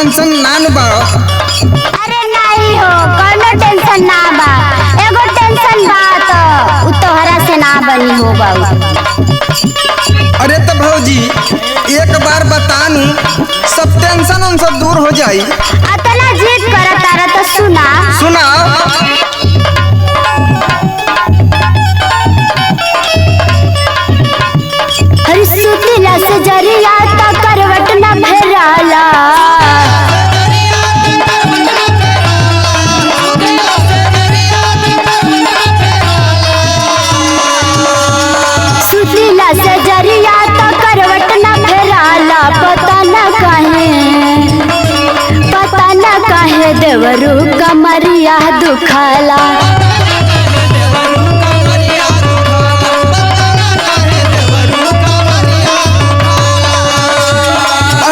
Tension ना बा? अरे नहीं हो, कोनो टेंशन ना बा। एगो टेंशन बा तो तोहरा से ना बनी हो बाबू। अरे तो भौजी एक बार बतानू, सब टेंशन उन सब दूर हो जाई। अतना जिद कर तारा तो सुना। सुनाओ। अरे सुतिला से जरिया ता करवट न फेराला। सुतिला से जरिया ता करवट न फेराला। पता न काहे देवरू कमरिया दुखाला।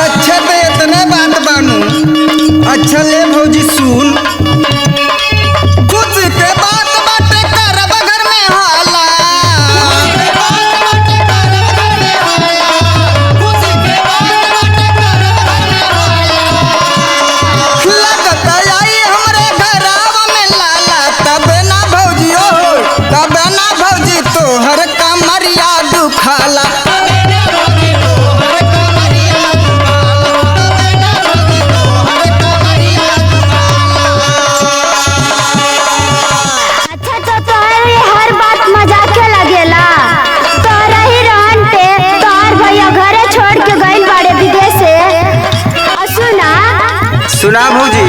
अच्छा तो इतने बात बानू। अच्छा ले भौजी सुन, कुछ के बात बाटे करब घर में हाला। लगत आई हमरे घरवा में लाला, तब ना भौजी हो, तब ना भौजी तोहर कमरिया दुखाला। अच्छा तो तोहरे हर बात मजाक के लगेला। तोहरा ही रहन पे तोहर भैया घरे छोड़ के गइल बाड़े विदेश से। सुना। सुना भौजी।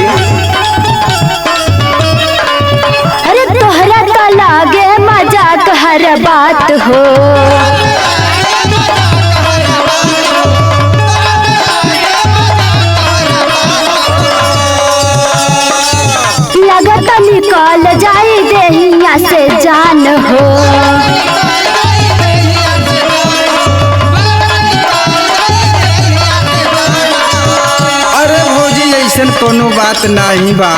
अरे तोहरा तो लागे मजाक हर बात हो। लगत निकल जाई देहिया से जान हो। अरे भौजी ऐसन कोनो बात नहीं बा।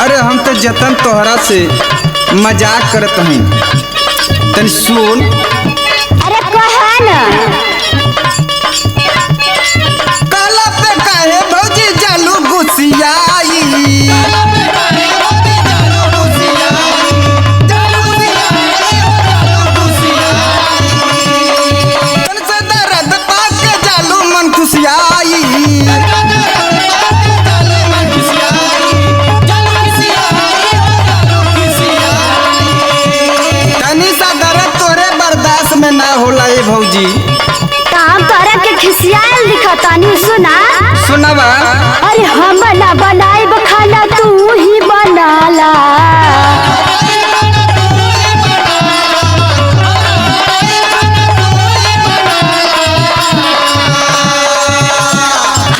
अरे हम तो जतन तोहरा से मजाक करत हई। तनी सुन। अरे कहा ना। काला पे काहे भौजी जालू गुसियाई। तन से दर्द पाके जालू मन खुशियाई। तनी सा दर्द तोरे बर्दाश्त में ना होला ए भौजी। काम करे के खिसियाल दिखतानी। सुना। सुनबा। अरे हम ना बनाइब खाना, तू ही बनाला।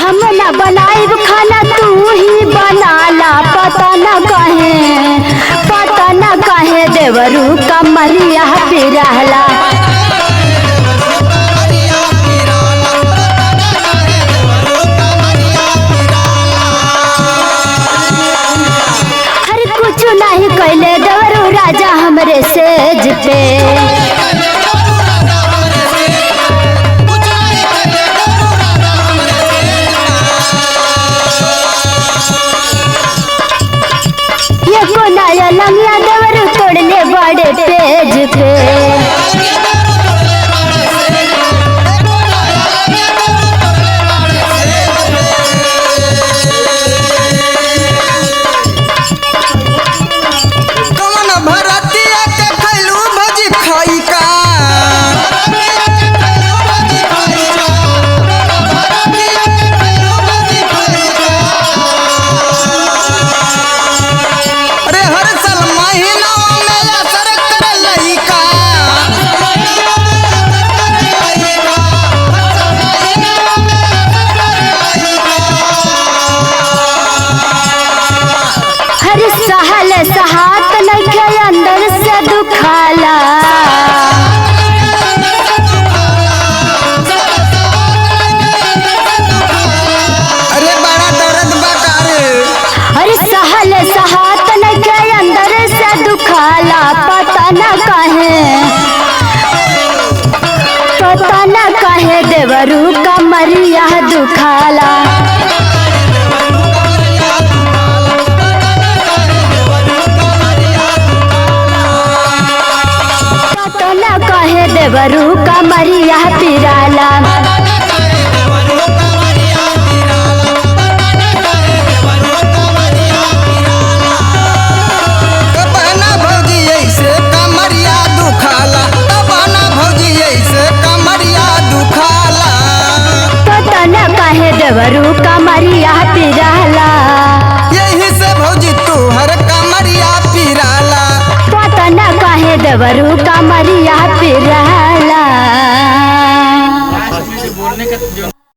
हम ना बनाइब खाना, तू ही बनाला। पता न काहे देवरू कमरिया पिराला। अरे कुछ नहीं कैले देवरू राजा हमरे सेज पे। ये को नया लंगिया देवरू तोड़ले बड़े पेज पे। कौन भरतिया के खैलू भौजी खाई का। अरे हर साल महीना में असर कर लइका। हर सहल सहात नइखे अंदर से दुखाला। अरे बड़ा दर्द बा कारे। अरे सहल सहात नइखे अंदर से दुखाला। पता न काहे देवरू कमरिया दुखाला। देवरू कमरिया पिराला। कबना भौजी ऐसे कमरिया दुखाला, कबना भौजी ऐसे कमरिया दुखाला। तो तना काहे देवरू कमरिया पिराला। यही से भौजी तू हर कमरिया पिराला। तो तना काहे देवरू कमरिया पिराला।